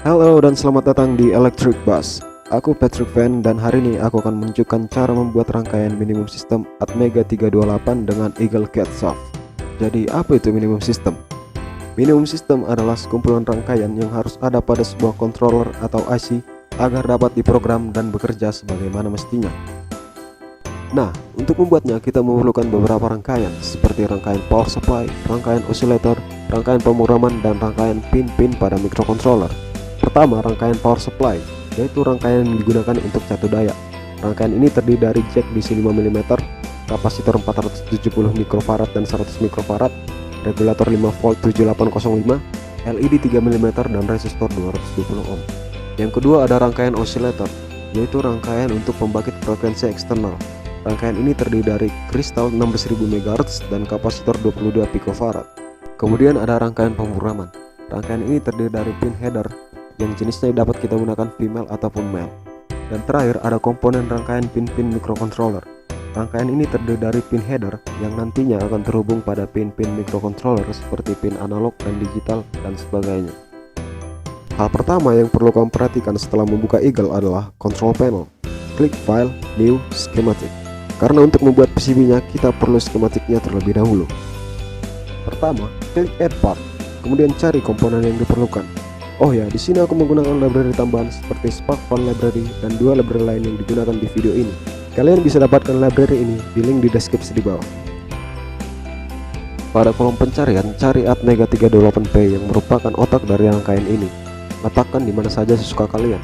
Halo dan selamat datang di Electric Bus. Aku Patrick Van dan hari ini aku akan menunjukkan cara membuat rangkaian minimum system Atmega 328 dengan Eagle Cat Soft. Jadi apa itu minimum system? Minimum system adalah sekumpulan rangkaian yang harus ada pada sebuah controller atau IC agar dapat diprogram dan bekerja sebagaimana mestinya. Nah, untuk membuatnya kita memerlukan beberapa rangkaian seperti rangkaian power supply, rangkaian oscillator, rangkaian pemrograman, dan rangkaian pin-pin pada microcontroller. Pertama, rangkaian power supply, yaitu rangkaian yang digunakan untuk satu daya. Rangkaian ini terdiri dari jack DC 5 mm, kapasitor 470 mikrofarad dan 100 mikrofarad, regulator 5 volt 7805, LED 3 mm, dan resistor 220 ohm. Yang kedua ada rangkaian oscillator, yaitu rangkaian untuk pembangkit frekuensi eksternal. Rangkaian ini terdiri dari kristal 16000 MHz dan kapasitor 22 picofarad. Kemudian ada rangkaian pemrograman. Rangkaian ini terdiri dari pin header yang jenisnya dapat kita gunakan female ataupun male. Dan terakhir ada komponen rangkaian pin-pin microcontroller. Rangkaian ini terdiri dari pin header yang nantinya akan terhubung pada pin-pin microcontroller seperti pin analog dan digital dan sebagainya. Hal pertama yang perlu kamu perhatikan setelah membuka Eagle adalah control panel. Klik file, new, schematic. Karena untuk membuat PCB-nya kita perlu skematiknya terlebih dahulu. Pertama, klik add part, kemudian cari komponen yang diperlukan. Oh ya, di sini aku menggunakan library tambahan seperti SparkFun Library dan dua library lain yang digunakan di video ini. Kalian bisa dapatkan library ini di link di deskripsi di bawah. Pada kolom pencarian, cari Atmega 328P yang merupakan otak dari rangkaian ini. Letakkan di mana saja sesuka kalian.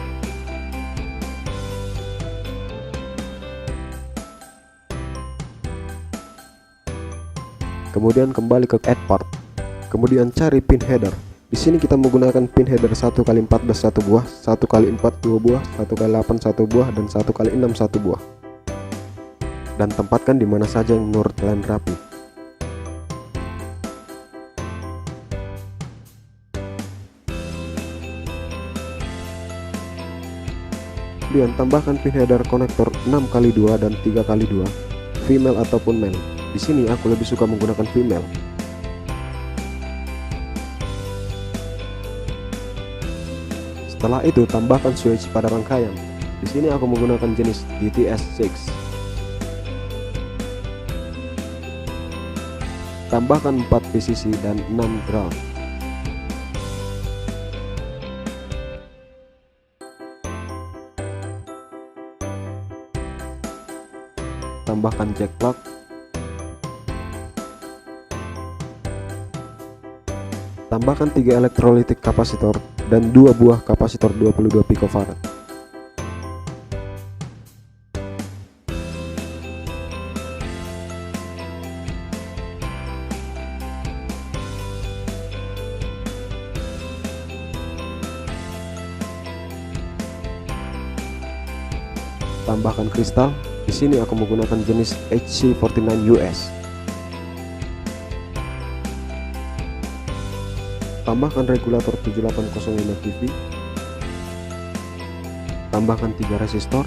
Kemudian kembali ke add part. Kemudian cari pin header. Di sini kita menggunakan pin header 1x14 1 buah, 1x4 2 buah, 1x8 1 buah, dan 1x6 1 buah. Dan tempatkan di mana saja yang menurut kalian rapi. Kemudian tambahkan pin header konektor 6x2 dan 3x2, female ataupun male. Di sini aku lebih suka menggunakan female. Setelah itu tambahkan switch pada rangkaian. Di sini aku menggunakan jenis DTS6. Tambahkan 4 VCC dan 6 ground. Tambahkan jack plug. Tambahkan 3 elektrolitik kapasitor dan 2 buah kapasitor 22 picofarad. Tambahkan kristal. Di sini aku menggunakan jenis HC49US. Tambahkan regulator 7805 TV. Tambahkan 3 resistor.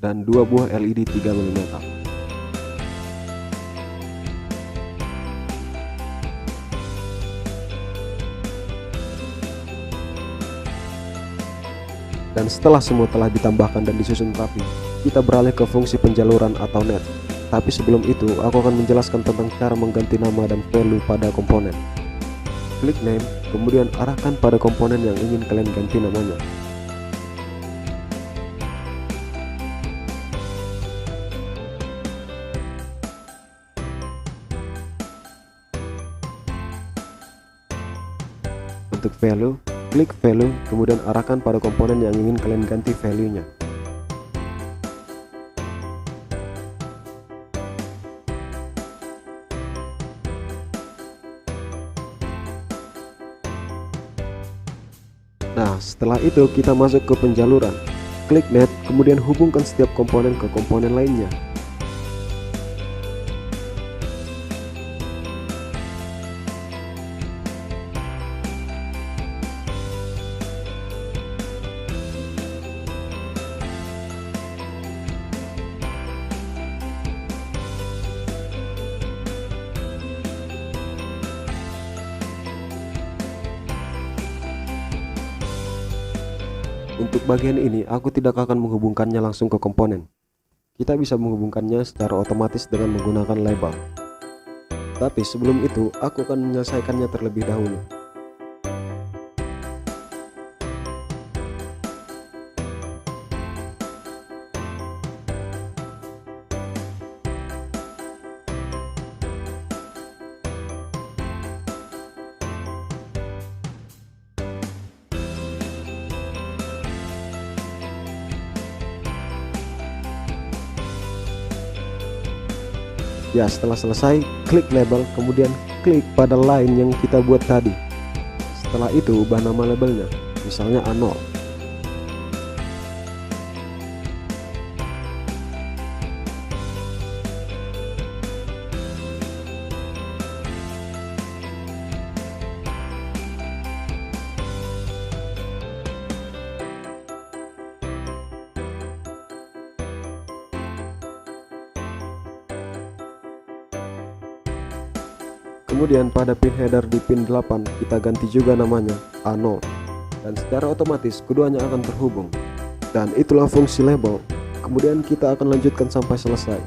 Dan 2 buah LED 3 mm. Dan setelah semua telah ditambahkan dan disusun rapi, kita beralih ke fungsi penjaluran atau net. Tapi sebelum itu, aku akan menjelaskan tentang cara mengganti nama dan value pada komponen. Klik name, kemudian arahkan pada komponen yang ingin kalian ganti namanya. Untuk value, klik value, kemudian arahkan pada komponen yang ingin kalian ganti value-nya. Nah, setelah itu kita masuk ke penjaluran. Klik net, kemudian hubungkan setiap komponen ke komponen lainnya. Untuk bagian ini, aku tidak akan menghubungkannya langsung ke komponen. Kita bisa menghubungkannya secara otomatis dengan menggunakan label. Tapi sebelum itu, aku akan menyelesaikannya terlebih dahulu. Ya, setelah selesai, klik label, kemudian klik pada line yang kita buat tadi. Setelah itu, ubah nama labelnya, misalnya A0. Kemudian pada pin header di pin 8 kita ganti juga namanya A0, dan secara otomatis keduanya akan terhubung. Dan itulah fungsi label. Kemudian kita akan lanjutkan sampai selesai.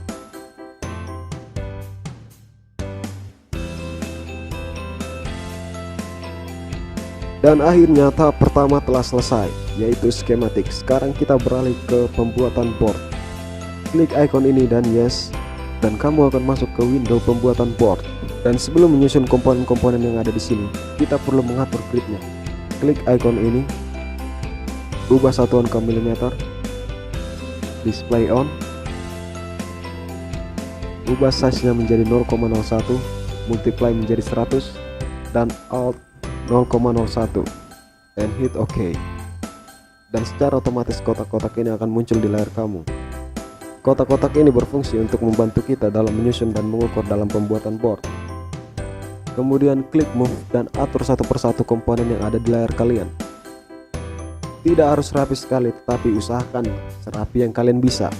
Dan akhirnya tahap pertama telah selesai, yaitu skematik. Sekarang kita beralih ke pembuatan board. Klik icon ini dan yes, dan kamu akan masuk ke window pembuatan board. Dan sebelum menyusun komponen-komponen yang ada di sini, kita perlu mengatur gridnya. Klik icon ini, ubah satuan ke milimeter, display on, ubah size-nya menjadi 0,01, multiply menjadi 100, dan alt 0,01, dan hit OK. Dan secara otomatis kotak-kotak ini akan muncul di layar kamu. Kotak-kotak ini berfungsi untuk membantu kita dalam menyusun dan mengukur dalam pembuatan board. Kemudian klik move dan atur satu persatu komponen yang ada di layar kalian. Tidak harus rapi sekali, tetapi usahakan serapi yang kalian bisa.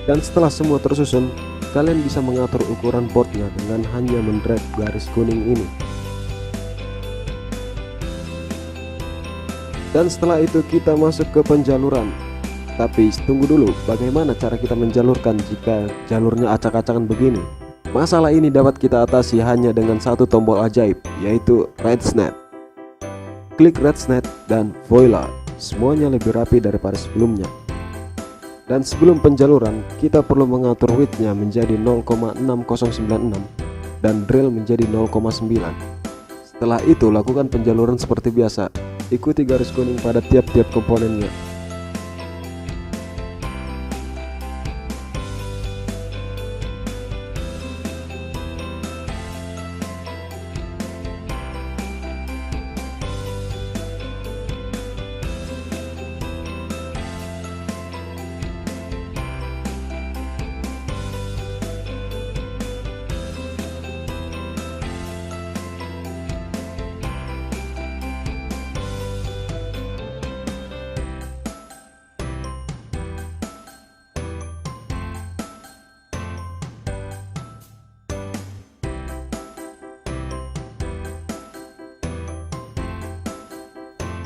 Dan setelah semua tersusun, kalian bisa mengatur ukuran boardnya dengan hanya mendrag garis kuning ini. Dan setelah itu kita masuk ke penjaluran. Tapi tunggu dulu, bagaimana cara kita menjalurkan jika jalurnya acak-acakan begini? Masalah ini dapat kita atasi hanya dengan satu tombol ajaib, yaitu Red Snap. Klik Red Snap dan voila, semuanya lebih rapi daripada sebelumnya. Dan sebelum penjaluran, kita perlu mengatur width-nya menjadi 0,6096 dan drill menjadi 0,9. Setelah itu lakukan penjaluran seperti biasa. Ikuti garis kuning pada tiap-tiap komponennya.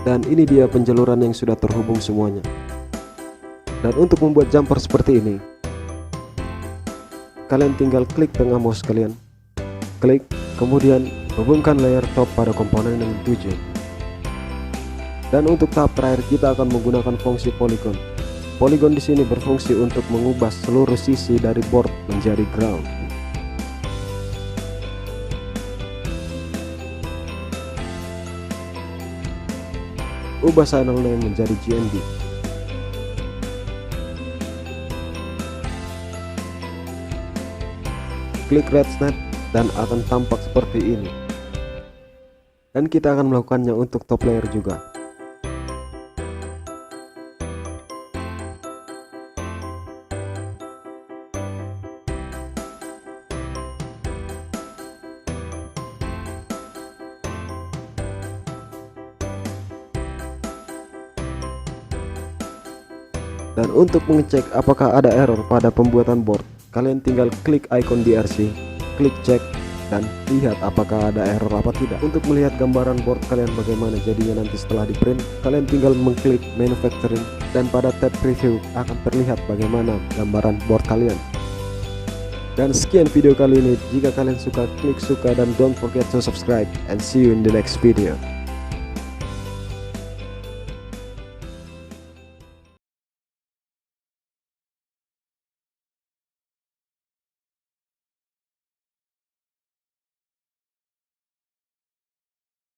Dan ini dia penjaluran yang sudah terhubung semuanya. Dan untuk membuat jumper seperti ini, kalian tinggal klik tengah mouse kalian, klik, kemudian hubungkan layer top pada komponen yang dituju. Dan untuk tahap terakhir kita akan menggunakan fungsi polygon. Polygon di sini berfungsi untuk mengubah seluruh sisi dari board menjadi ground. Ubah channel name menjadi GND. Klik red snap dan akan tampak seperti ini. Dan kita akan melakukannya untuk top layer juga. Dan untuk mengecek apakah ada error pada pembuatan board, kalian tinggal klik icon DRC, klik cek, dan lihat apakah ada error apa tidak. Untuk melihat gambaran board kalian bagaimana jadinya nanti setelah di print, kalian tinggal mengklik manufacturing, dan pada tab preview akan terlihat bagaimana gambaran board kalian. Dan sekian video kali ini. Jika kalian suka, klik suka dan don't forget to subscribe, and see you in the next video.